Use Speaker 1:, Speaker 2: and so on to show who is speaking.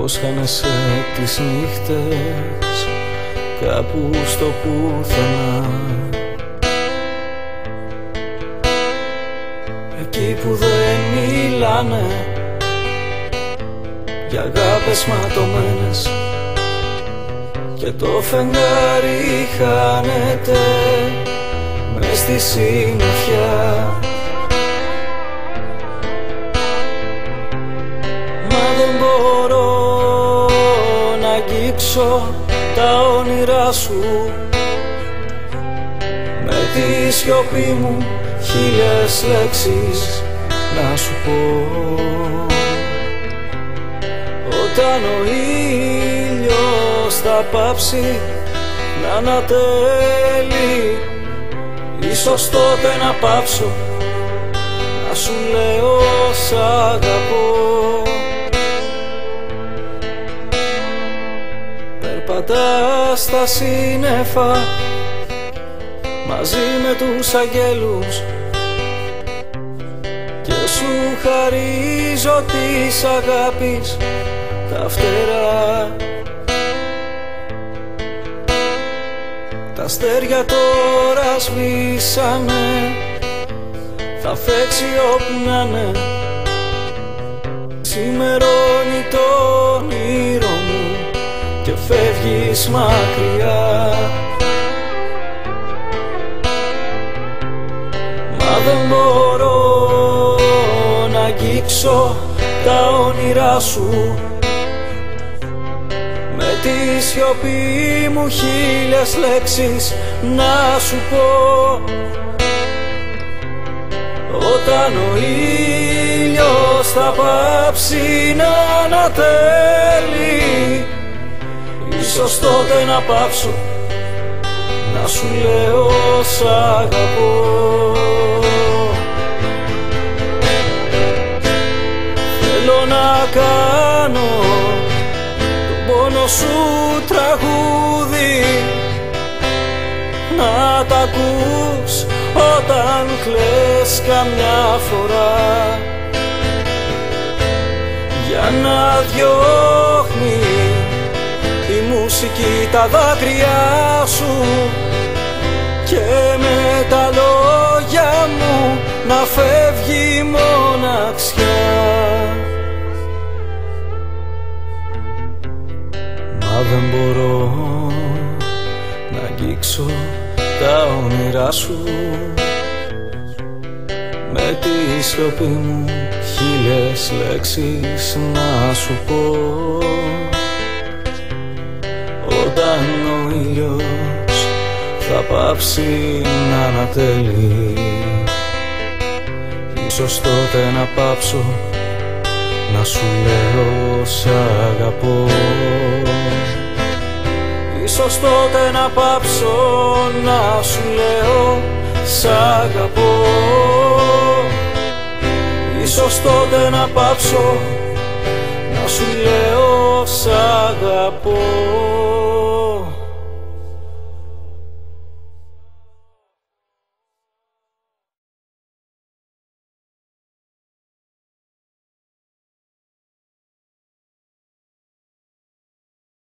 Speaker 1: πως χάνεσαι τις νύχτες κάπου στο πουθενά, εκεί που δεν μιλάνε για αγάπες ματωμένες και το φεγγάρι χάνεται μες στη συννεφιά. Μα δεν μπορώ να αγγίξω τα όνειρά σου, με τη σιωπή μου χίλιες λέξεις να σου πω. Όταν ο ήλιος θα πάψει να ανατέλει, ίσως τότε να πάψω να σου λέω σ' αγαπώ. Περπατάς στα σύννεφα μαζί με τους αγγέλους και σου χαρίζω της αγάπης τα φτερά. Τα αστέρια τώρα σβήσανε, θα φέξει όπου να είναι. Σημερώνει το όνειρο μου και φεύγεις μακριά. Μα δεν μπορώ να αγγίξω τα όνειρά σου, με τη σιωπή μου χίλιες λέξεις να σου πω. Όταν ο ήλιος θα πάψει να ανατέλει, ίσως τότε να πάψω να σου λέω σ' αγαπώ. Θέλω να κάνω τον πόνο σου τραγούδι, να τ' ακούς όταν κλαις καμιά φορά, για να διώχνει η μουσική τα δάκρυά σου και με τα λόγια μου να φεύγει μοναξιά. Μα δεν μπορώ να αγγίξω τα όνειρά σου, με τη σιωπή μου χίλιες λέξεις να σου πω. Όταν ο ήλιος θα πάψει να ανατέλει, ίσως τότε να πάψω να σου λέω σ' αγαπώ. Ίσως τότε να πάψω να σου λέω σ' αγαπώ. Ίσως τότε να πάψω να σου λέω σ' αγαπώ.